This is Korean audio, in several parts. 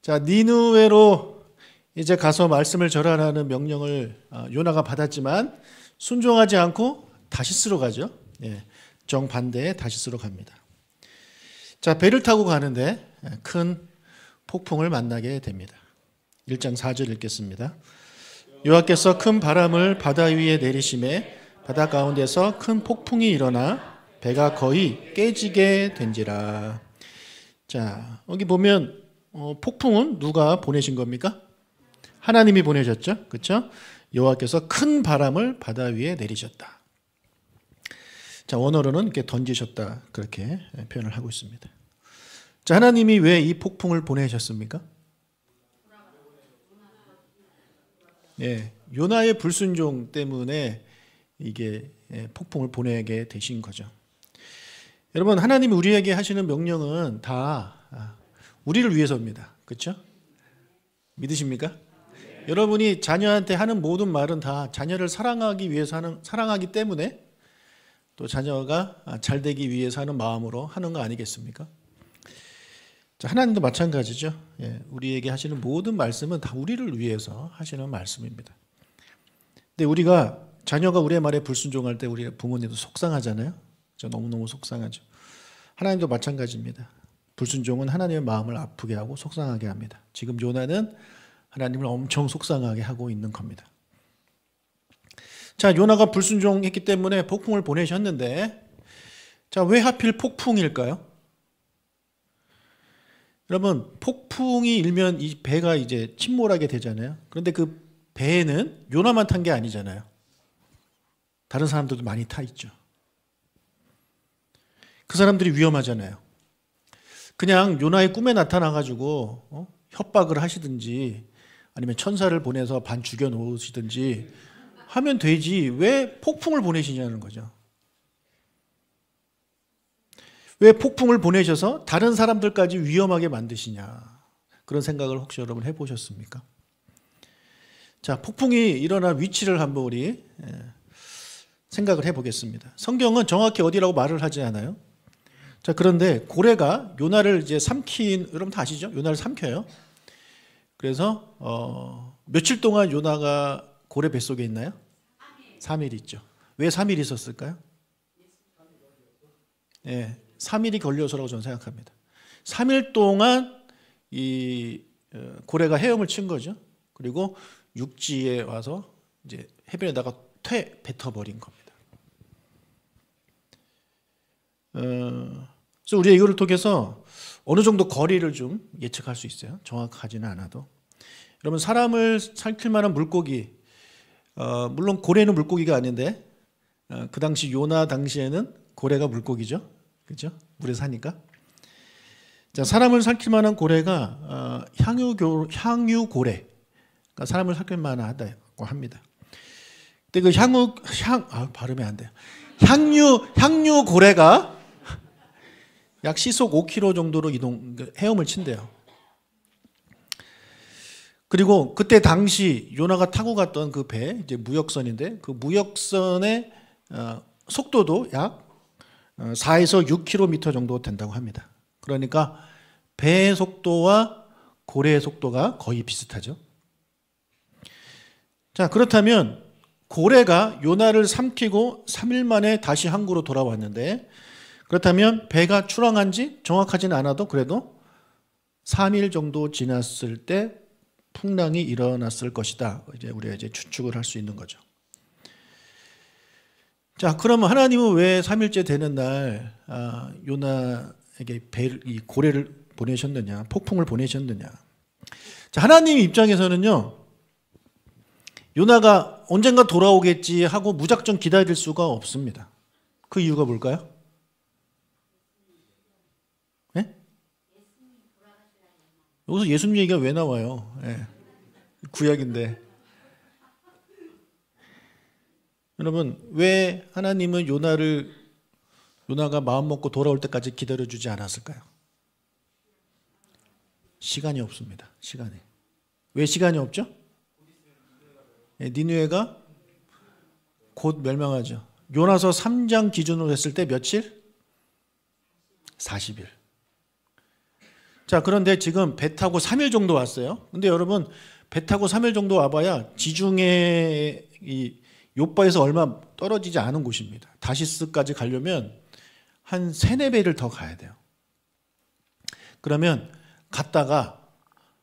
자, 니느웨로 이제 가서 말씀을 전하라는 명령을 요나가 받았지만 순종하지 않고 다시스로 가죠. 예, 정반대의 다시스로 갑니다. 자, 배를 타고 가는데 큰 폭풍을 만나게 됩니다. 1장 4절 읽겠습니다. 여호와께서 큰 바람을 바다 위에 내리심에 바다 가운데서 큰 폭풍이 일어나 배가 거의 깨지게 된지라. 자, 여기 보면 폭풍은 누가 보내신 겁니까? 하나님이 보내셨죠. 그렇죠? 여호와께서 큰 바람을 바다 위에 내리셨다. 자, 원어로는 이렇게 던지셨다, 그렇게 표현을 하고 있습니다. 자, 하나님이 왜 이 폭풍을 보내셨습니까? 예, 요나의 불순종 때문에 이게 폭풍을 보내게 되신 거죠. 여러분, 하나님이 우리에게 하시는 명령은 다 우리를 위해서입니다. 그렇죠? 믿으십니까? 여러분이 자녀한테 하는 모든 말은 다 자녀를 사랑하기 위해서 사랑하기 때문에 또 자녀가 잘 되기 위해서 하는 마음으로 하는 거 아니겠습니까? 자, 하나님도 마찬가지죠. 예, 우리에게 하시는 모든 말씀은 다 우리를 위해서 하시는 말씀입니다. 근데 우리가 자녀가 우리의 말에 불순종할 때 우리 부모님도 속상하잖아요. 저 너무너무 속상하죠. 하나님도 마찬가지입니다. 불순종은 하나님의 마음을 아프게 하고 속상하게 합니다. 지금 요나는 하나님을 엄청 속상하게 하고 있는 겁니다. 자, 요나가 불순종했기 때문에 폭풍을 보내셨는데, 자, 왜 하필 폭풍일까요? 여러분, 폭풍이 일면 이 배가 이제 침몰하게 되잖아요. 그런데 그 배에는 요나만 탄 게 아니잖아요. 다른 사람들도 많이 타 있죠. 그 사람들이 위험하잖아요. 그냥 요나의 꿈에 나타나가지고 협박을 하시든지 아니면 천사를 보내서 반 죽여 놓으시든지 하면 되지 왜 폭풍을 보내시냐는 거죠. 왜 폭풍을 보내셔서 다른 사람들까지 위험하게 만드시냐, 그런 생각을 혹시 여러분 해보셨습니까? 자, 폭풍이 일어난 위치를 한번 우리 생각을 해보겠습니다. 성경은 정확히 어디라고 말을 하지 않아요. 자, 그런데 고래가 요나를 이제 여러분 다 아시죠? 요나를 삼켜요. 그래서 며칠 동안 요나가 고래 뱃속에 있나요? 3일 있죠. 왜 3일 있었을까요? 네, 3일이 걸려서라고 저는 생각합니다. 3일 동안 이 고래가 헤엄을 친 거죠. 그리고 육지에 와서 이제 해변에다가 뱉어버린 겁니다. 그래서 우리가 이거를 통해서 어느 정도 거리를 좀 예측할 수 있어요. 정확하지는 않아도. 여러분, 사람을 삼킬 만한 물고기, 물론 고래는 물고기가 아닌데 그 당시 요나 당시에는 고래가 물고기죠. 그렇죠? 물에 사니까. 자, 사람을 삼킬 만한 고래가 향유고래, 그러니까 사람을 삼킬 만하다고 합니다. 근데 그 발음이 안 돼요. 향유고래가 약 시속 5km 정도로 헤엄을 친대요. 그리고 그때 당시 요나가 타고 갔던 그 배, 이제 무역선인데 그 무역선의 속도도 약 4에서 6km 정도 된다고 합니다. 그러니까 배의 속도와 고래의 속도가 거의 비슷하죠. 자, 그렇다면 고래가 요나를 삼키고 3일 만에 다시 항구로 돌아왔는데, 그렇다면 배가 출항한 지 정확하지는 않아도 그래도 3일 정도 지났을 때 풍랑이 일어났을 것이다. 이제 우리가 이제 추측을 할 수 있는 거죠. 자, 그러면 하나님은 왜 3일째 되는 날 요나에게 이 고래를 보내셨느냐, 폭풍을 보내셨느냐? 자, 하나님 입장에서는요, 요나가 언젠가 돌아오겠지 하고 무작정 기다릴 수가 없습니다. 그 이유가 뭘까요? 네? 여기서 예수님 얘기가 왜 나와요? 네. 구약인데. 여러분, 왜 하나님은 요나가 마음 먹고 돌아올 때까지 기다려주지 않았을까요? 시간이 없습니다. 시간이. 왜 시간이 없죠? 니느웨가 곧 멸망하죠. 요나서 3장 기준으로 했을 때 며칠? 40일. 자, 그런데 지금 배 타고 3일 정도 왔어요. 근데 여러분, 배 타고 3일 정도 와봐야 지중해 이 요바에서 얼마 떨어지지 않은 곳입니다. 다시스까지 가려면 한 3, 4배를 더 가야 돼요. 그러면 갔다가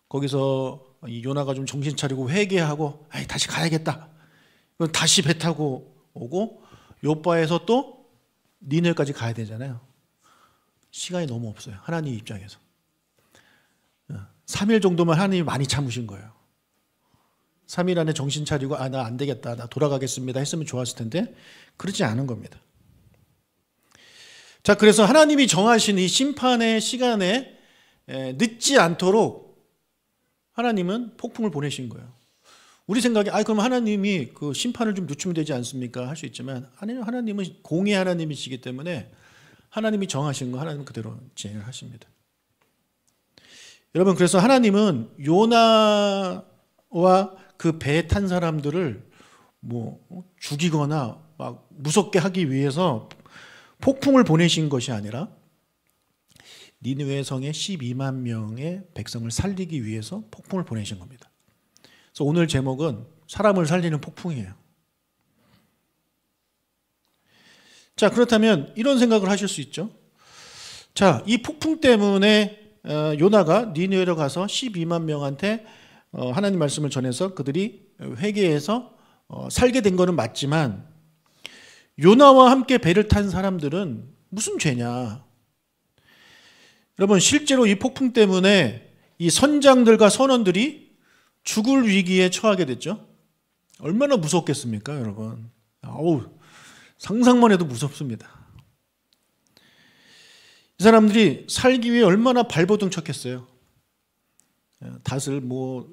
거기서 이 요나가 좀 정신 차리고 회개하고 다시 가야겠다. 그럼 다시 배 타고 오고 요바에서 또 니느웨까지 가야 되잖아요. 시간이 너무 없어요. 하나님 입장에서. 3일 정도면 하나님이 많이 참으신 거예요. 3일 안에 정신 차리고 나 안 되겠다. 나 돌아가겠습니다. 했으면 좋았을 텐데 그렇지 않은 겁니다. 자, 그래서 하나님이 정하신 이 심판의 시간에 늦지 않도록 하나님은 폭풍을 보내신 거예요. 우리 생각에 그럼 하나님이 그 심판을 좀 늦추면 되지 않습니까? 할 수 있지만 하나님은 공의 하나님이시기 때문에 하나님이 정하신 거 하나님은 그대로 진행을 하십니다. 여러분, 그래서 하나님은 요나와 그 배에 탄 사람들을 죽이거나 막 무섭게 하기 위해서 폭풍을 보내신 것이 아니라 니느웨 성의 12만 명의 백성을 살리기 위해서 폭풍을 보내신 겁니다. 그래서 오늘 제목은 사람을 살리는 폭풍이에요. 자, 그렇다면 이런 생각을 하실 수 있죠. 자, 이 폭풍 때문에 요나가 니느웨로 가서 12만 명한테 하나님 말씀을 전해서 그들이 회개해서 살게 된 거는 맞지만 요나와 함께 배를 탄 사람들은 무슨 죄냐? 여러분, 실제로 이 폭풍 때문에 이 선장들과 선원들이 죽을 위기에 처하게 됐죠. 얼마나 무섭겠습니까, 여러분? 상상만 해도 무섭습니다. 이 사람들이 살기 위해 얼마나 발버둥 쳤겠어요. 닷을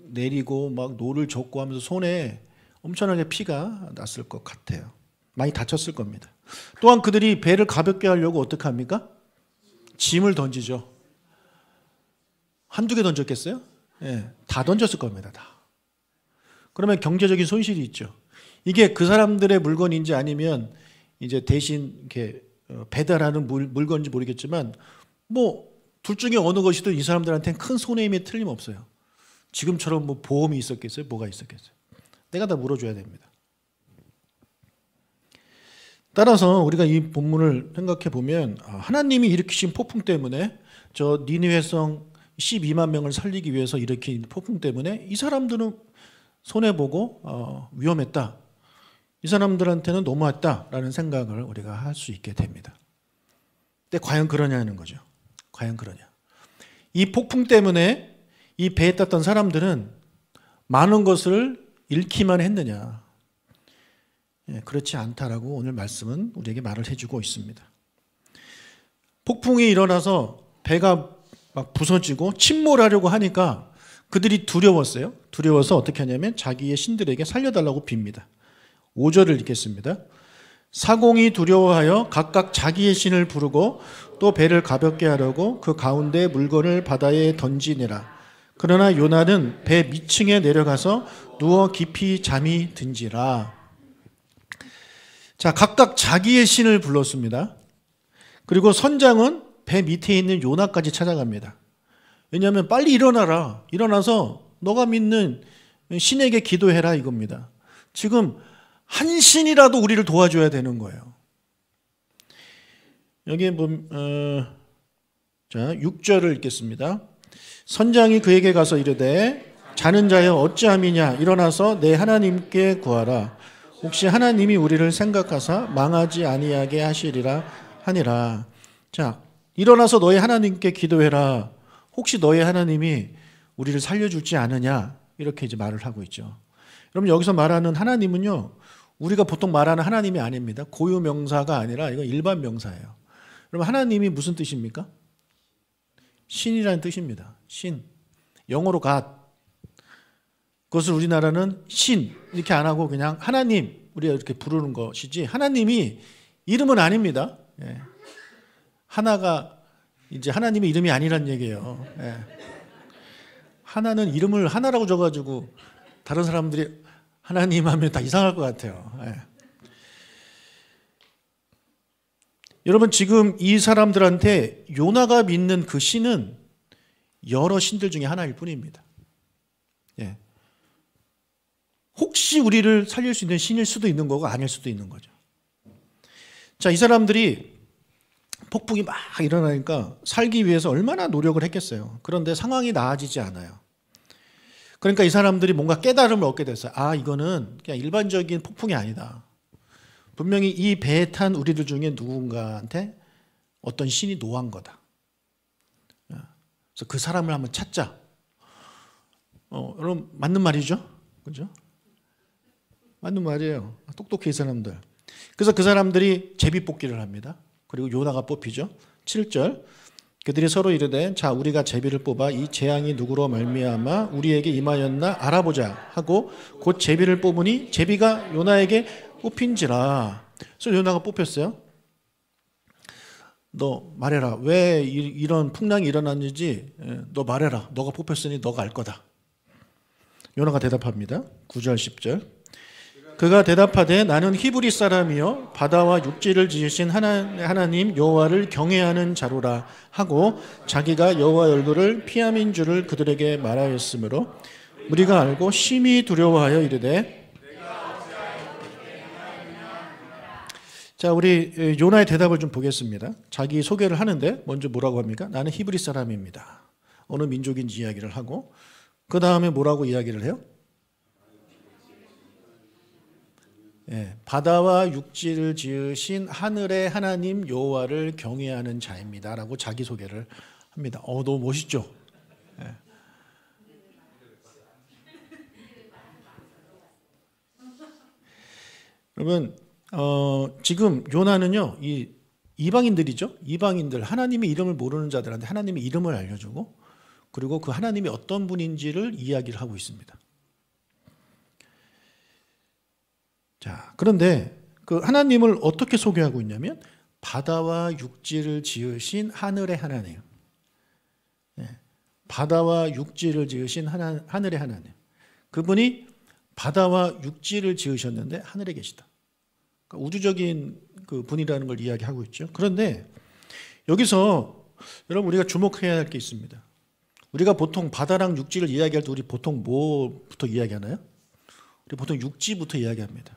내리고 막 노를 젓고 하면서 손에 엄청나게 피가 났을 것 같아요. 많이 다쳤을 겁니다. 또한 그들이 배를 가볍게 하려고 어떻게 합니까? 짐을 던지죠. 한두 개 던졌겠어요? 다 던졌을 겁니다. 다. 그러면 경제적인 손실이 있죠. 이게 그 사람들의 물건인지 아니면 이제 대신 이렇게 배달하는 물건인지 모르겠지만 둘 중에 어느 것이든 이 사람들한테는 큰 손해임이 틀림없어요. 지금처럼 보험이 있었겠어요? 뭐가 있었겠어요? 내가 다 물어줘야 됩니다. 따라서 우리가 이 본문을 생각해 보면 하나님이 일으키신 폭풍 때문에 저 니느웨 성 12만 명을 살리기 위해서 일으킨 폭풍 때문에 이 사람들은 손해보고 위험했다. 이 사람들한테는 너무했다라는 생각을 우리가 할 수 있게 됩니다. 근데 과연 그러냐는 거죠. 과연 그러냐. 이 폭풍 때문에 이 배에 탔던 사람들은 많은 것을 잃기만 했느냐. 그렇지 않다라고 오늘 말씀은 우리에게 말을 해주고 있습니다. 폭풍이 일어나서 배가 막 부서지고 침몰하려고 하니까 그들이 두려웠어요. 두려워서 어떻게 하냐면 자기의 신들에게 살려달라고 빕니다. 5절을 읽겠습니다. 사공이 두려워하여 각각 자기의 신을 부르고 또 배를 가볍게 하려고 그 가운데 물건을 바다에 던지니라. 그러나 요나는 배 밑층에 내려가서 누워 깊이 잠이 든지라. 자, 각각 자기의 신을 불렀습니다. 그리고 선장은 배 밑에 있는 요나까지 찾아갑니다. 왜냐하면 빨리 일어나라. 일어나서 너가 믿는 신에게 기도해라 이겁니다. 지금 한 신이라도 우리를 도와줘야 되는 거예요. 여기에 자, 6절을 읽겠습니다. 선장이 그에게 가서 이르되 자는 자여 어찌함이냐 일어나서 내 하나님께 구하라. 혹시 하나님이 우리를 생각하사 망하지 아니하게 하시리라 하니라. 자, 일어나서 너의 하나님께 기도해라. 혹시 너의 하나님이 우리를 살려줄지 않으냐 이렇게 이제 말을 하고 있죠. 여러분, 여기서 말하는 하나님은요, 우리가 보통 말하는 하나님이 아닙니다. 고유 명사가 아니라 이건 일반 명사예요. 여러분, 하나님이 무슨 뜻입니까? 신이라는 뜻입니다. 신. 영어로 God. 그것을 우리나라는 신 이렇게 안 하고 그냥 하나님 우리가 이렇게 부르는 것이지, 하나님이 이름은 아닙니다. 하나가 이제 하나님의 이름이 아니란 얘기예요. 하나는 이름을 하나라고 줘가지고 다른 사람들이 하나님 하면 다 이상할 것 같아요. 여러분, 지금 이 사람들한테 요나가 믿는 그 신은 여러 신들 중에 하나일 뿐입니다. 예. 혹시 우리를 살릴 수 있는 신일 수도 있는 거고 아닐 수도 있는 거죠. 자, 이 사람들이 폭풍이 막 일어나니까 살기 위해서 얼마나 노력을 했겠어요. 그런데 상황이 나아지지 않아요. 그러니까 이 사람들이 뭔가 깨달음을 얻게 됐어요. 아, 이거는 그냥 일반적인 폭풍이 아니다. 분명히 이 배에 탄 우리들 중에 누군가한테 어떤 신이 노한 거다. 그래서 그 사람을 한번 찾자. 여러분 맞는 말이죠? 그죠? 맞는 말이에요. 똑똑해 이 사람들. 그래서 그 사람들이 제비뽑기를 합니다. 그리고 요나가 뽑히죠. 7절. 그들이 서로 이르되 자 우리가 제비를 뽑아 이 재앙이 누구로 말미암아 우리에게 임하였나 알아보자 하고 곧 제비를 뽑으니 제비가 요나에게 뽑힌지라. 그래서 요나가 뽑혔어요. 너 말해라. 왜 이런 풍랑이 일어났는지 너 말해라. 너가 뽑혔으니 너가 알 거다. 요나가 대답합니다. 9절 10절. 그가 대답하되 나는 히브리 사람이요 바다와 육지를 지으신 하나님 여호와를 경외하는 자로라 하고 자기가 여호와의 얼굴을 피함인 줄을 그들에게 말하였으므로 우리가 알고 심히 두려워하여 이르되. 자, 우리 요나의 대답을 좀 보겠습니다. 자기 소개를 하는데 먼저 뭐라고 합니까? 나는 히브리 사람입니다. 어느 민족인지 이야기를 하고 그 다음에 뭐라고 이야기를 해요? 바다와 육지를 지으신 하늘의 하나님 여호와를 경외하는 자입니다 라고 자기소개를 합니다. 너무 멋있죠? 여러분 지금 요나는요 이 이방인들이죠. 이방인들 하나님의 이름을 모르는 자들한테 하나님의 이름을 알려주고 그리고 그 하나님이 어떤 분인지를 이야기를 하고 있습니다. 자, 그런데 그 하나님을 어떻게 소개하고 있냐면 바다와 육지를 지으신 하늘의 하나님. 바다와 육지를 지으신 하늘의 하나님. 그분이 바다와 육지를 지으셨는데 하늘에 계시다. 그러니까 우주적인 그 분이라는 걸 이야기하고 있죠. 그런데 여기서 여러분 우리가 주목해야 할 게 있습니다. 우리가 보통 바다랑 육지를 이야기할 때 우리 보통 뭐부터 이야기하나요? 우리 보통 육지부터 이야기합니다.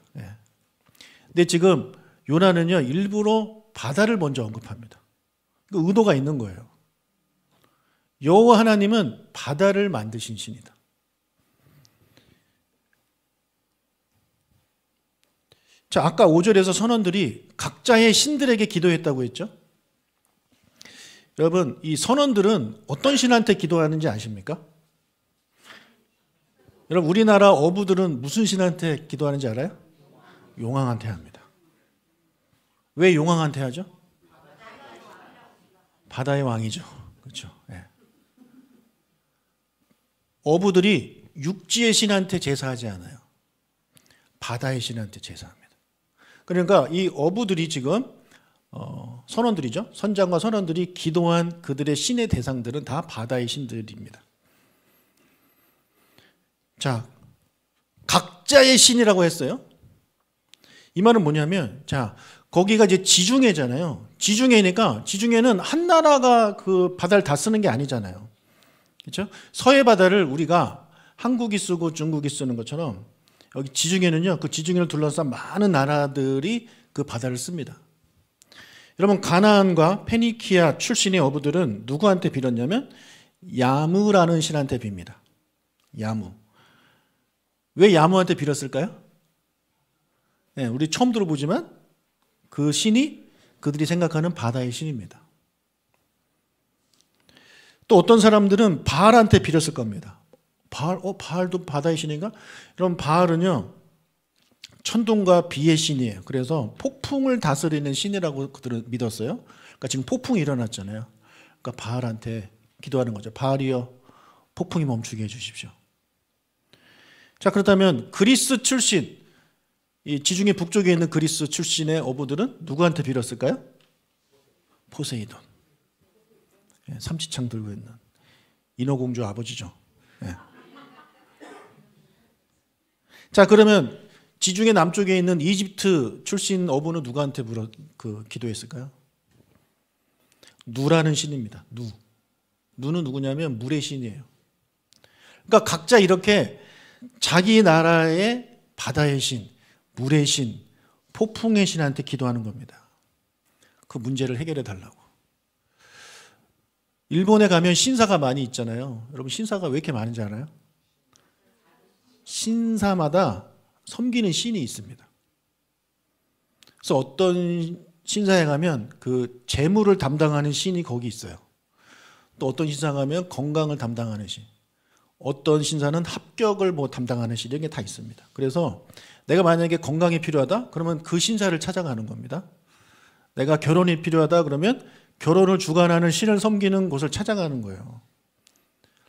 근데 지금 요나는요 일부러 바다를 먼저 언급합니다. 그 의도가 있는 거예요. 여호와 하나님은 바다를 만드신 신이다. 자, 아까 5절에서 선원들이 각자의 신들에게 기도했다고 했죠. 여러분 이 선원들은 어떤 신한테 기도하는지 아십니까? 여러분 우리나라 어부들은 무슨 신한테 기도하는지 알아요? 용왕한테 합니다. 왜 용왕한테 하죠? 바다의 왕이죠. 그렇죠. 어부들이 육지의 신한테 제사하지 않아요. 바다의 신한테 제사합니다. 그러니까 이 어부들이 지금 선원들이죠. 선장과 선원들이 기도한 그들의 신의 대상들은 다 바다의 신들입니다. 자, 각자의 신이라고 했어요. 이 말은 뭐냐면, 자, 거기가 이제 지중해잖아요. 지중해니까 지중해는 한 나라가 그 바다를 다 쓰는 게 아니잖아요. 그렇죠? 서해 바다를 우리가 한국이 쓰고 중국이 쓰는 것처럼 여기 지중해는요, 그 지중해를 둘러싼 많은 나라들이 그 바다를 씁니다. 여러분, 가나안과 페니키아 출신의 어부들은 누구한테 빌었냐면 야무라는 신한테 빕니다. 야무. 왜 야무한테 빌었을까요? 우리 처음 들어보지만 그 신이 그들이 생각하는 바다의 신입니다. 또 어떤 사람들은 바알한테 빌었을 겁니다. 바알도 바다의 신인가? 여러분, 바알은요 천둥과 비의 신이에요. 그래서 폭풍을 다스리는 신이라고 그들은 믿었어요. 그러니까 지금 폭풍이 일어났잖아요. 그러니까 바알한테 기도하는 거죠. 바알이여, 폭풍이 멈추게 해주십시오. 자, 그렇다면 그리스 출신, 이 지중해 북쪽에 있는 그리스 출신의 어부들은 누구한테 빌었을까요? 포세이돈. 삼지창 들고 있는 인어공주 아버지죠. 자, 그러면 지중해 남쪽에 있는 이집트 출신 어부는 누구한테 기도했을까요? 누라는 신입니다. 누는 누구냐면 물의 신이에요. 그러니까 각자 이렇게 자기 나라의 바다의 신, 물의 신, 폭풍의 신한테 기도하는 겁니다. 그 문제를 해결해 달라고. 일본에 가면 신사가 많이 있잖아요. 여러분 신사가 왜 이렇게 많은지 알아요? 신사마다 섬기는 신이 있습니다. 그래서 어떤 신사에 가면 그 재물을 담당하는 신이 거기 있어요. 또 어떤 신사 가면 건강을 담당하는 신, 어떤 신사는 합격을 뭐 담당하는 신, 이런 게 다 있습니다. 그래서 내가 만약에 건강이 필요하다 그러면 그 신사를 찾아가는 겁니다. 내가 결혼이 필요하다 그러면 결혼을 주관하는 신을 섬기는 곳을 찾아가는 거예요.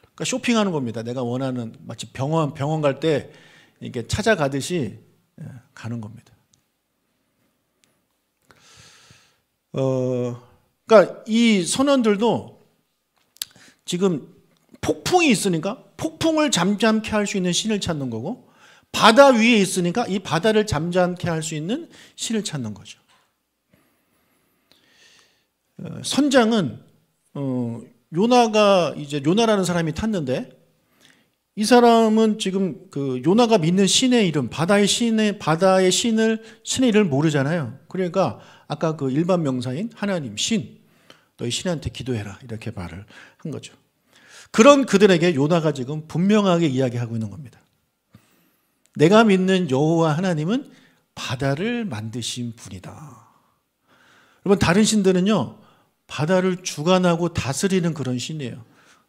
그러니까 쇼핑하는 겁니다. 내가 원하는, 마치 병원 갈 때 이렇게 찾아가듯이 가는 겁니다. 그러니까 이 선원들도 지금 폭풍이 있으니까 폭풍을 잠잠케 할 수 있는 신을 찾는 거고, 바다 위에 있으니까 이 바다를 잠잠케 할 수 있는 신을 찾는 거죠. 선장은 요나가 이제 요나라는 사람이 탔는데, 이 사람은 지금 그 요나가 믿는 신의 이름, 바다의 신의 이름을 모르잖아요. 그러니까 아까 그 일반 명사인 하나님, 신, 너희 신한테 기도해라, 이렇게 말을 한 거죠. 그런 그들에게 요나가 지금 분명하게 이야기하고 있는 겁니다. 내가 믿는 여호와 하나님은 바다를 만드신 분이다. 여러분, 다른 신들은요 바다를 주관하고 다스리는 그런 신이에요.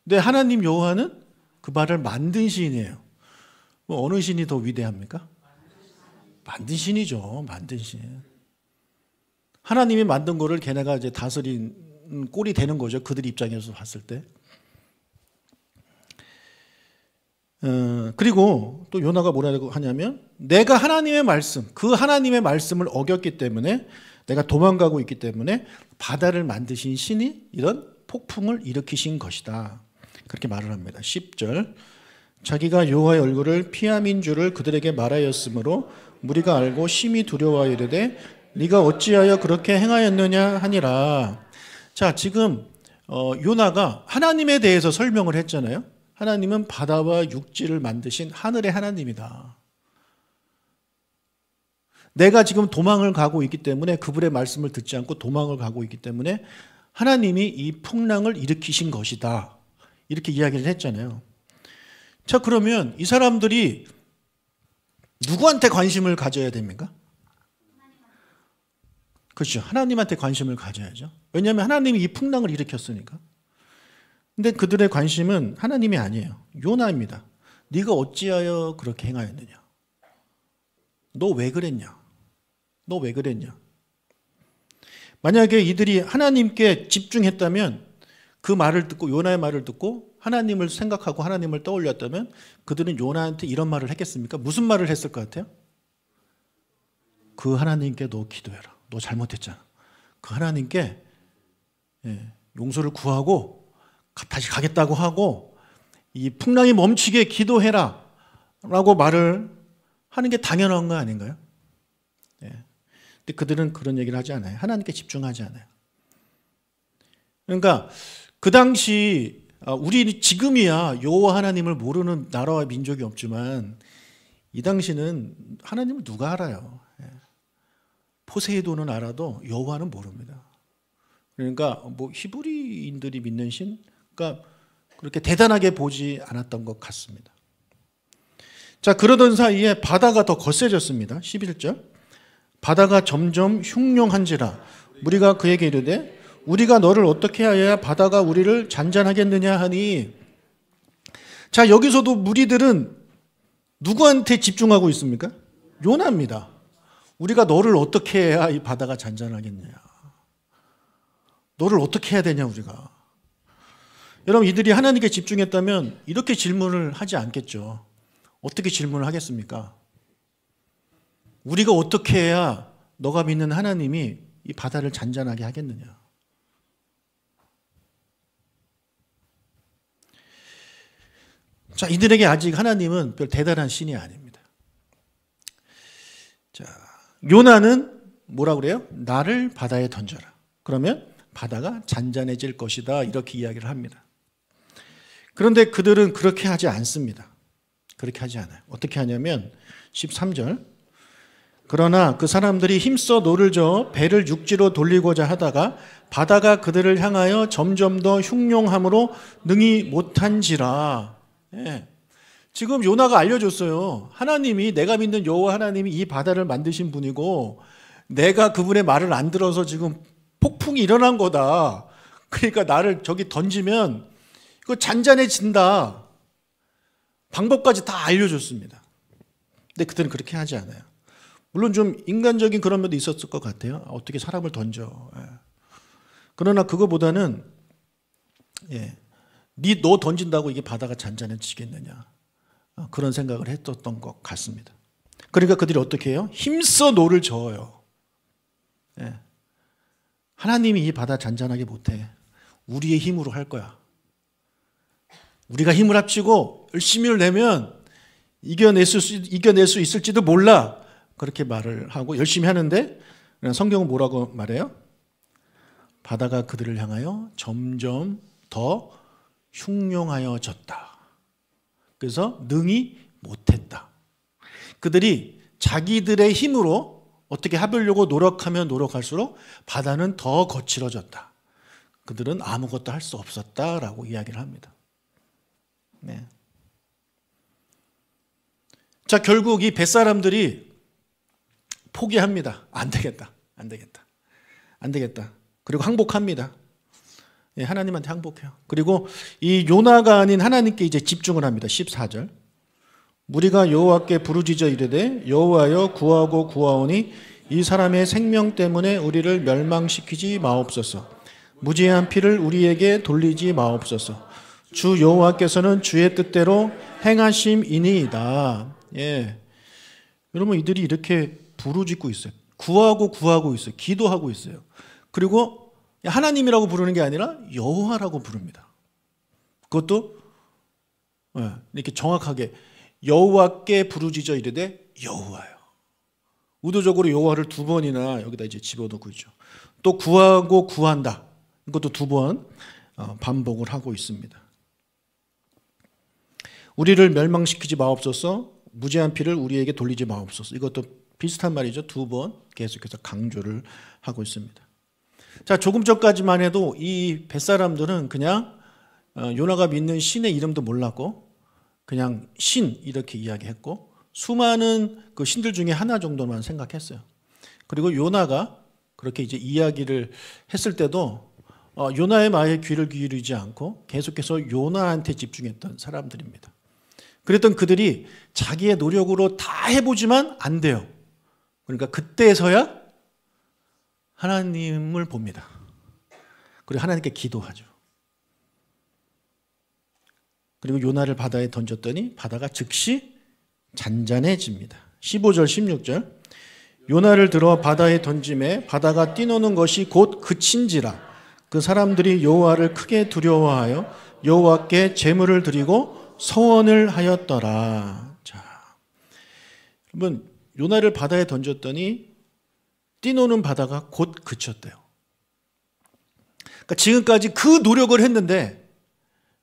근데 하나님 여호와는 그 바다를 만든 신이에요. 뭐 어느 신이 더 위대합니까? 만든 신이죠. 만든 신. 하나님이 만든 거를 걔네가 이제 다스린 꼴이 되는 거죠. 그들 입장에서 봤을 때. 그리고 또 요나가 뭐라고 하냐면, 내가 하나님의 말씀, 그 하나님의 말씀을 어겼기 때문에, 내가 도망가고 있기 때문에 바다를 만드신 신이 이런 폭풍을 일으키신 것이다. 그렇게 말을 합니다. 10절. 자기가 여호와의 얼굴을 피함인 줄을 그들에게 말하였으므로 무리가 알고 심히 두려워하여 이르되 네가 어찌하여 그렇게 행하였느냐 하니라. 자, 지금 요나가 하나님에 대해서 설명을 했잖아요. 하나님은 바다와 육지를 만드신 하늘의 하나님이다. 내가 지금 도망을 가고 있기 때문에, 그분의 말씀을 듣지 않고 도망을 가고 있기 때문에 하나님이 이 풍랑을 일으키신 것이다. 이렇게 이야기를 했잖아요. 자, 그러면 이 사람들이 누구한테 관심을 가져야 됩니까? 그렇죠. 하나님한테 관심을 가져야죠. 왜냐하면 하나님이 이 풍랑을 일으켰으니까. 근데 그들의 관심은 하나님이 아니에요. 요나입니다. 네가 어찌하여 그렇게 행하였느냐? 너 왜 그랬냐? 너 왜 그랬냐? 만약에 이들이 하나님께 집중했다면, 그 말을 듣고, 요나의 말을 듣고 하나님을 생각하고 하나님을 떠올렸다면, 그들은 요나한테 이런 말을 했겠습니까? 무슨 말을 했을 것 같아요? 그 하나님께 너 기도해라. 너 잘못했잖아. 그 하나님께 용서를 구하고 다시 가겠다고 하고 이 풍랑이 멈추게 기도해라 라고 말을 하는 게 당연한 거 아닌가요? 근데 그들은 그런 얘기를 하지 않아요. 하나님께 집중하지 않아요. 그러니까 그 당시, 우리 지금이야 여호와 하나님을 모르는 나라와 민족이 없지만, 이 당시는 하나님을 누가 알아요? 포세이돈은 알아도 여호와는 모릅니다. 그러니까 뭐 히브리인들이 믿는 신, 그러니까 그렇게 대단하게 보지 않았던 것 같습니다. 자, 그러던 사이에 바다가 더 거세졌습니다. 11절. 바다가 점점 흉룡한지라 무리가 그에게 이르되 우리가 너를 어떻게 하여야 바다가 우리를 잔잔하겠느냐 하니. 자, 여기서도 무리들은 누구한테 집중하고 있습니까? 요나입니다. 우리가 너를 어떻게 해야 이 바다가 잔잔하겠느냐? 너를 어떻게 해야 되냐 우리가? 여러분, 이들이 하나님께 집중했다면 이렇게 질문을 하지 않겠죠. 어떻게 질문을 하겠습니까? 우리가 어떻게 해야 너가 믿는 하나님이 이 바다를 잔잔하게 하겠느냐? 자, 이들에게 아직 하나님은 별 대단한 신이 아닙니다. 자, 요나는 뭐라 그래요? 나를 바다에 던져라. 그러면 바다가 잔잔해질 것이다. 이렇게 이야기를 합니다. 그런데 그들은 그렇게 하지 않습니다. 그렇게 하지 않아요. 어떻게 하냐면 13절, 그러나 그 사람들이 힘써 노를 저어 배를 육지로 돌리고자 하다가 바다가 그들을 향하여 점점 더 흉용함으로 능히 못한지라. 예. 지금 요나가 알려줬어요. 하나님이, 내가 믿는 여호와 하나님이 이 바다를 만드신 분이고 내가 그분의 말을 안 들어서 지금 폭풍이 일어난 거다. 그러니까 나를 저기 던지면 이거 잔잔해진다. 방법까지 다 알려줬습니다. 근데 그들은 그렇게 하지 않아요. 물론 좀 인간적인 그런 면도 있었을 것 같아요. 어떻게 사람을 던져. 예. 그러나 그거보다는 너 던진다고 이게 바다가 잔잔해지겠느냐. 그런 생각을 했었던 것 같습니다. 그러니까 그들이 어떻게 해요? 힘써 노를 저어요. 예. 하나님이 이 바다 잔잔하게 못해. 우리의 힘으로 할 거야. 우리가 힘을 합치고 열심히 내면 이겨낼 수 있을지도 몰라. 그렇게 말을 하고 열심히 하는데 성경은 뭐라고 말해요? 바다가 그들을 향하여 점점 더 흉용하여졌다. 그래서 능히 못했다. 그들이 자기들의 힘으로 어떻게 해보려고 노력하면 노력할수록 바다는 더 거칠어졌다. 그들은 아무것도 할 수 없었다라고 이야기를 합니다. 네. 자, 결국 이 뱃사람들이 포기합니다. 안 되겠다. 그리고 항복합니다. 예, 하나님한테 항복해요. 그리고 이 요나가 아닌 하나님께 이제 집중을 합니다. 14절. 무리가 여호와께 부르짖어 이르되 여호와여 구하고 구하오니 이 사람의 생명 때문에 우리를 멸망시키지 마옵소서. 무죄한 피를 우리에게 돌리지 마옵소서. 주 여호와께서는 주의 뜻대로 행하심이니이다. 예. 여러분, 이들이 이렇게 부르짖고 있어요. 구하고 있어요. 기도하고 있어요. 그리고 하나님이라고 부르는 게 아니라 여호와라고 부릅니다. 그것도 이렇게 정확하게 여호와께 부르짖어 이르되 여호와요. 의도적으로 여호와를 두 번이나 여기다 이제 집어넣고 있죠. 또 구하고 구한다. 이것도 두 번 반복을 하고 있습니다. 우리를 멸망시키지 마옵소서. 무죄한 피를 우리에게 돌리지 마옵소서. 이것도 비슷한 말이죠. 두 번 계속해서 강조를 하고 있습니다. 자, 조금 전까지만 해도 이 뱃사람들은 그냥 요나가 믿는 신의 이름도 몰랐고 그냥 신 이렇게 이야기했고 수많은 그 신들 중에 하나 정도만 생각했어요. 그리고 요나가 그렇게 이제 이야기를 했을 때도 요나의 말에 귀를 기울이지 않고 계속해서 요나한테 집중했던 사람들입니다. 그랬던 그들이 자기의 노력으로 다 해보지만 안 돼요. 그러니까 그때서야 하나님을 봅니다. 그리고 하나님께 기도하죠. 그리고 요나를 바다에 던졌더니 바다가 즉시 잔잔해집니다. 15절 16절 요나를 들어 바다에 던짐에 바다가 뛰노는 것이 곧 그친지라. 그 사람들이 여호와를 크게 두려워하여 여호와께 제물을 드리고 서원을 하였더라. 자, 여러분, 요나를 바다에 던졌더니 뛰노는 바다가 곧 그쳤대요. 그러니까 지금까지 그 노력을 했는데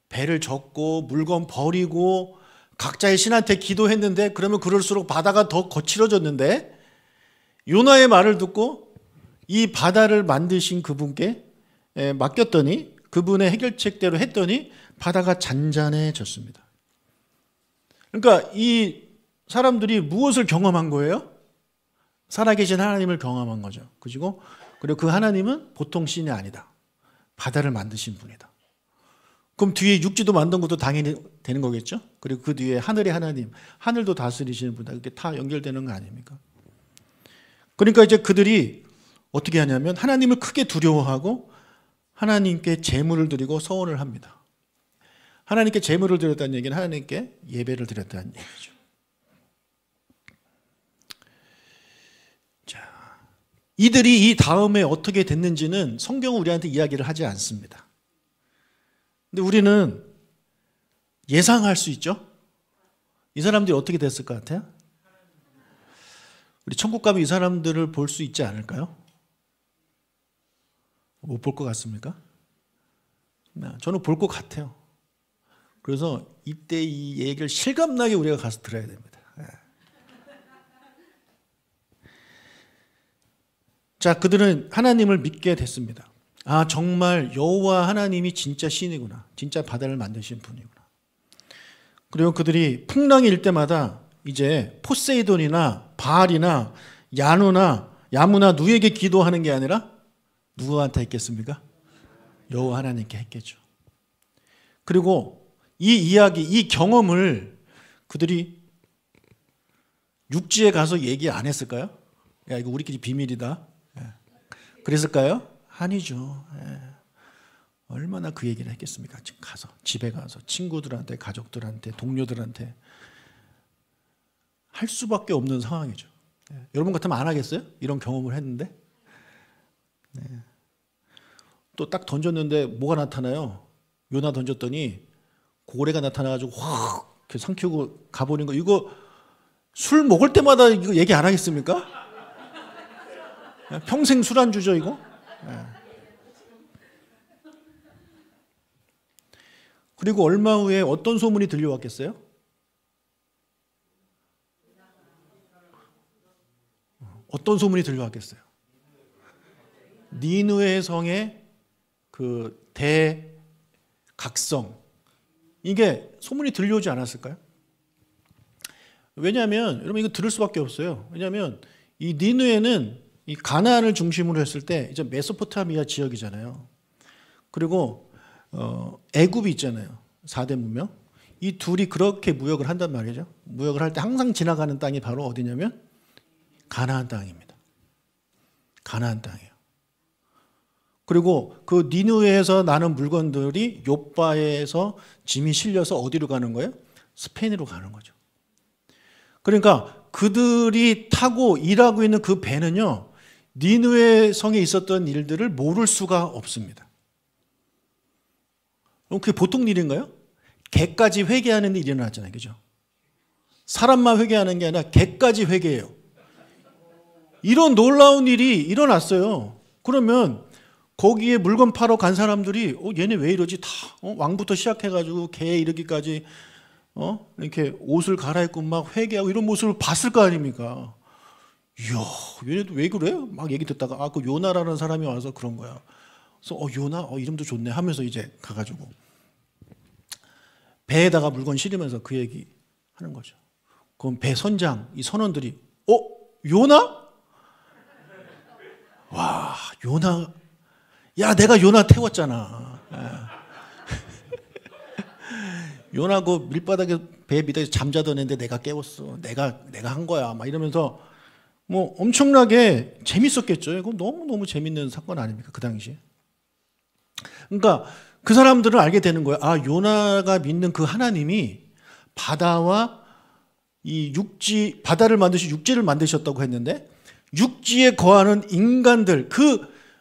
배를 젓고 물건 버리고 각자의 신한테 기도했는데 그러면 그럴수록 바다가 더 거칠어졌는데 요나의 말을 듣고 이 바다를 만드신 그분께 맡겼더니 그분의 해결책대로 했더니 바다가 잔잔해졌습니다. 그러니까 이 사람들이 무엇을 경험한 거예요? 살아계신 하나님을 경험한 거죠. 그리고 그 하나님은 보통 신이 아니다. 바다를 만드신 분이다. 그럼 뒤에 육지도 만든 것도 당연히 되는 거겠죠? 그리고 그 뒤에 하늘의 하나님, 하늘도 다스리시는 분이다. 이렇게 다 연결되는 거 아닙니까? 그러니까 이제 그들이 어떻게 하냐면 하나님을 크게 두려워하고 하나님께 제물을 드리고 서원을 합니다. 하나님께 제물을 드렸다는 얘기는 하나님께 예배를 드렸다는 얘기죠. 자, 이들이 이 다음에 어떻게 됐는지는 성경은 우리한테 이야기를 하지 않습니다. 근데 우리는 예상할 수 있죠? 이 사람들이 어떻게 됐을 것 같아요? 우리 천국 가면 이 사람들을 볼 수 있지 않을까요? 못 볼 것 같습니까? 저는 볼 것 같아요. 그래서 이때 이 얘기를 실감나게 우리가 가서 들어야 됩니다. 자, 그들은 하나님을 믿게 됐습니다. 아, 정말 여호와 하나님이 진짜 신이구나. 진짜 바다를 만드신 분이구나. 그리고 그들이 풍랑이 일 때마다 이제 포세이돈이나 바알이나 야무나 누에게 기도하는 게 아니라 누구한테 했겠습니까? 여호와 하나님께 했겠죠. 그리고 이 이야기, 이 경험을 그들이 육지에 가서 얘기 안 했을까요? 야, 이거 우리끼리 비밀이다. 그랬을까요? 아니죠. 얼마나 그 얘기를 했겠습니까? 가서 집에 가서 친구들한테, 가족들한테, 동료들한테 할 수밖에 없는 상황이죠. 여러분 같으면 안 하겠어요? 이런 경험을 했는데 또 딱 던졌는데 뭐가 나타나요? 요나 던졌더니 고래가 나타나가지고 확 이렇게 삼키고 가버린 거. 이거 술 먹을 때마다 이거 얘기 안 하겠습니까? 평생 술안주죠 이거. 그리고 얼마 후에 어떤 소문이 들려왔겠어요? 어떤 소문이 들려왔겠어요? 니느웨 성의 그 대각성, 이게 소문이 들려오지 않았을까요? 왜냐하면 여러분 이거 들을 수밖에 없어요. 왜냐하면 이 니느웨는 이 가나안을 중심으로 했을 때 이제 메소포타미아 지역이잖아요. 그리고 애굽이 있잖아요. 4대 문명. 이 둘이 그렇게 무역을 한단 말이죠. 무역을 할 때 항상 지나가는 땅이 바로 어디냐면 가나안 땅입니다. 가나안 땅이에요. 그리고 그 니느웨에서 나는 물건들이 욥바에서 짐이 실려서 어디로 가는 거예요? 스페인으로 가는 거죠. 그러니까 그들이 타고 일하고 있는 그 배는요, 니느웨 성에 있었던 일들을 모를 수가 없습니다. 그럼 그게 보통 일인가요? 개까지 회개하는 일이 일어났잖아요. 그죠? 사람만 회개하는 게 아니라 개까지 회개해요. 이런 놀라운 일이 일어났어요. 그러면 거기에 물건 팔러 간 사람들이 얘네 왜 이러지? 다 왕부터 시작해가지고 개 이르기까지 이렇게 옷을 갈아입고 막 회개하고 이런 모습을 봤을 거 아닙니까? 이야, 얘네도 왜 그래? 막 얘기 듣다가 그 요나라는 사람이 와서 그런 거야. 그래서 요나 이름도 좋네 하면서 이제 가가지고 배에다가 물건 실으면서 그 얘기 하는 거죠. 그럼 배 선장, 이 선원들이 요나? 와, 요나. 야, 내가 요나 태웠잖아. 요나 그 밀바닥에 배 밑에 잠자던 애인데 내가 깨웠어. 내가 한 거야. 막 이러면서 뭐 엄청나게 재밌었겠죠. 이거 너무 재밌는 사건 아닙니까? 그 당시에. 그러니까 그 사람들은 알게 되는 거예요. 아, 요나가 믿는 그 하나님이 바다와 이 육지, 바다를 만드시 육지를 만드셨다고 했는데 육지에 거하는 인간들,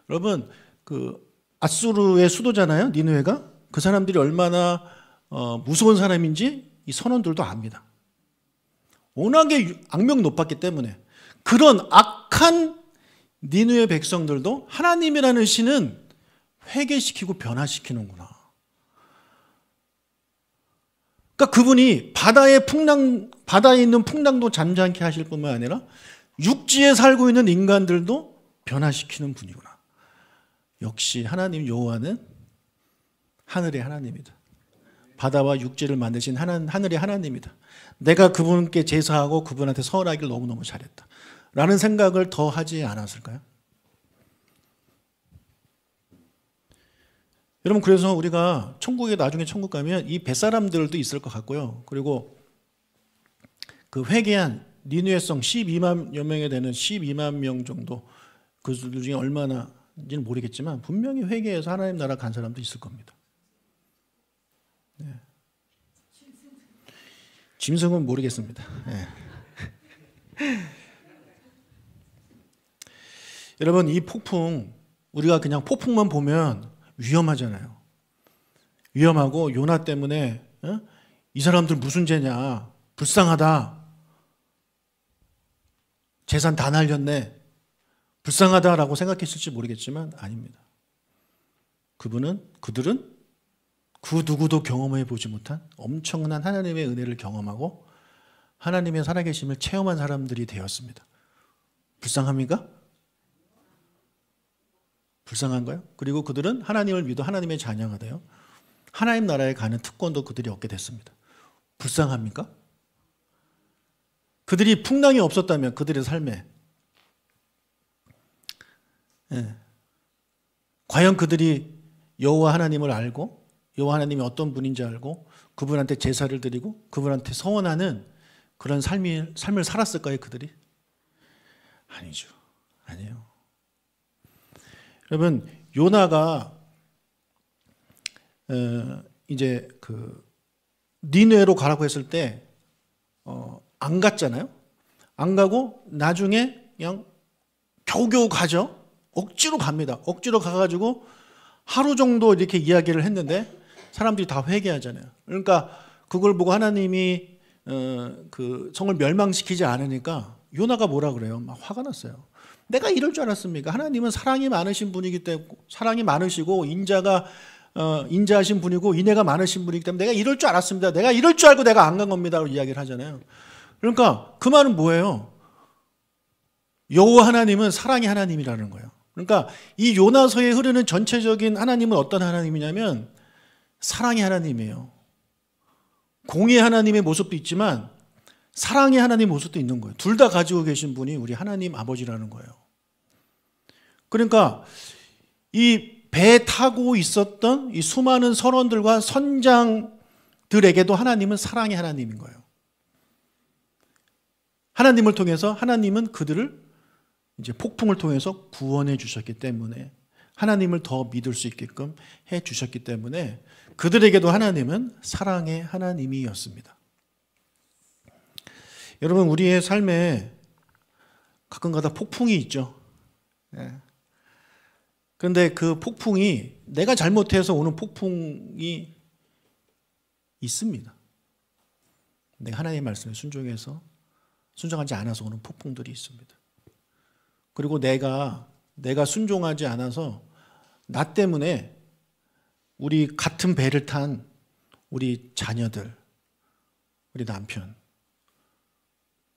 여러분 그 아수르의 수도잖아요. 니느웨가. 그 사람들이 얼마나 무서운 사람인지 이 선원들도 압니다. 워낙에 악명 높았기 때문에 그런 악한 니느웨 백성들도 하나님이라는 신은 회개시키고 변화시키는구나. 그러니까 그분이 바다에 있는 풍랑도 잠잠케 하실 뿐만 아니라 육지에 살고 있는 인간들도 변화시키는 분이구나. 역시 하나님 여호와는 하늘의 하나님이다. 바다와 육지를 만드신 하늘의 하나님이다. 내가 그분께 제사하고 그분한테 서원하기를 너무너무 잘했다. 라는 생각을 더 하지 않았을까요? 여러분, 그래서 우리가 나중에 천국 가면 이 뱃사람들도 있을 것 같고요. 그리고 그 회개한 니느웨 성 12만여 명에 되는 12만 명 정도, 그들 중에 얼마나인지는 모르겠지만 분명히 회개해서 하나님 나라 간 사람도 있을 겁니다. 네. 짐승은 모르겠습니다. 네. 여러분, 이 폭풍, 우리가 그냥 폭풍만 보면 위험하잖아요. 위험하고 요나 때문에 이 사람들 무슨 죄냐, 불쌍하다, 재산 다 날렸네, 불쌍하다라고 생각했을지 모르겠지만 아닙니다. 그들은 그 누구도 경험해 보지 못한 엄청난 하나님의 은혜를 경험하고 하나님의 살아계심을 체험한 사람들이 되었습니다. 불쌍합니까? 불쌍한가요? 그리고 그들은 하나님을 믿어 하나님의 자녀가 되어 하나님 나라에 가는 특권도 그들이 얻게 됐습니다. 불쌍합니까? 그들이 풍랑이 없었다면 그들의 삶에 과연 그들이 여호와 하나님을 알고 여호와 하나님이 어떤 분인지 알고 그분한테 제사를 드리고 그분한테 서원하는 그런 삶을 살았을까요? 그들이? 아니죠. 아니에요. 여러분, 요나가 이제 그 니느웨로 가라고 했을 때 안 갔잖아요. 안 가고 나중에 그냥 겨우겨우 가죠. 억지로 갑니다. 억지로 가가지고 하루 정도 이렇게 이야기를 했는데 사람들이 다 회개하잖아요. 그러니까 그걸 보고 하나님이 그 성을 멸망시키지 않으니까 요나가 뭐라 그래요? 막 화가 났어요. 내가 이럴 줄 알았습니까? 하나님은 사랑이 많으신 분이기 때문에 사랑이 많으시고 인자하신 분이고 인애가 많으신 분이기 때문에 내가 이럴 줄 알았습니다. 내가 이럴 줄 알고 내가 안 간 겁니다. 이야기를 하잖아요. 그러니까 그 말은 뭐예요? 여호와 하나님은 사랑의 하나님이라는 거예요. 그러니까 이 요나서에 흐르는 전체적인 하나님은 어떤 하나님이냐면 사랑의 하나님이에요. 공의 하나님의 모습도 있지만 사랑의 하나님의 모습도 있는 거예요. 둘 다 가지고 계신 분이 우리 하나님 아버지라는 거예요. 그러니까 이 배 타고 있었던 이 수많은 선원들과 선장들에게도 하나님은 사랑의 하나님인 거예요. 하나님을 통해서 하나님은 그들을 이제 폭풍을 통해서 구원해 주셨기 때문에 하나님을 더 믿을 수 있게끔 해 주셨기 때문에 그들에게도 하나님은 사랑의 하나님이었습니다. 여러분, 우리의 삶에 가끔가다 폭풍이 있죠. 그런데 그 폭풍이 내가 잘못해서 오는 폭풍이 있습니다. 내가 하나님의 말씀에 순종하지 않아서 오는 폭풍들이 있습니다. 그리고 내가 순종하지 않아서 나 때문에 우리 같은 배를 탄 우리 자녀들, 우리 남편,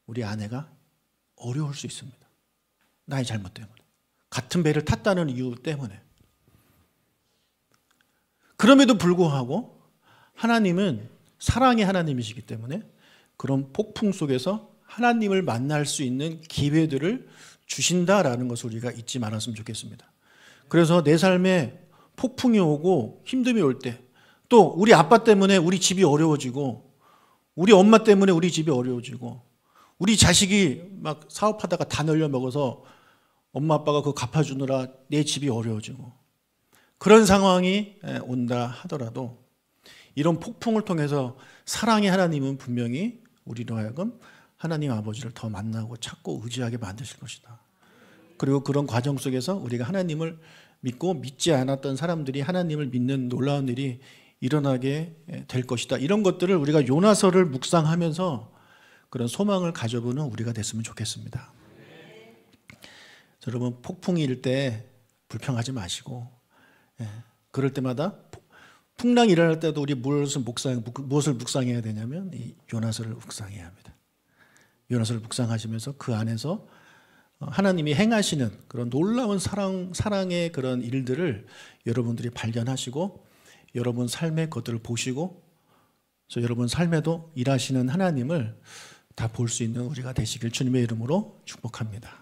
우리 아내가 어려울 수 있습니다. 나의 잘못 때문에. 같은 배를 탔다는 이유 때문에. 그럼에도 불구하고 하나님은 사랑의 하나님이시기 때문에 그런 폭풍 속에서 하나님을 만날 수 있는 기회들을 주신다라는 것을 우리가 잊지 말았으면 좋겠습니다. 그래서 내 삶에 폭풍이 오고 힘듦이 올 때, 또 우리 아빠 때문에 우리 집이 어려워지고 우리 엄마 때문에 우리 집이 어려워지고 우리 자식이 막 사업하다가 다 날려먹어서 엄마 아빠가 그거 갚아주느라 내 집이 어려워지고 그런 상황이 온다 하더라도 이런 폭풍을 통해서 사랑의 하나님은 분명히 우리로 하여금 하나님 아버지를 더 만나고 찾고 의지하게 만드실 것이다. 그리고 그런 과정 속에서 우리가 하나님을 믿고 믿지 않았던 사람들이 하나님을 믿는 놀라운 일이 일어나게 될 것이다. 이런 것들을 우리가 요나서를 묵상하면서 그런 소망을 가져보는 우리가 됐으면 좋겠습니다. 여러분, 폭풍이 일 때 불평하지 마시고 그럴 때마다 풍랑이 일어날 때도 우리 무엇을 묵상해야 되냐면 이 요나서를 묵상해야 합니다. 요나서를 묵상하시면서 그 안에서 하나님이 행하시는 그런 놀라운 사랑의 그런 일들을 여러분들이 발견하시고 여러분 삶의 것들을 보시고 여러분 삶에도 일하시는 하나님을 다 볼 수 있는 우리가 되시길 주님의 이름으로 축복합니다.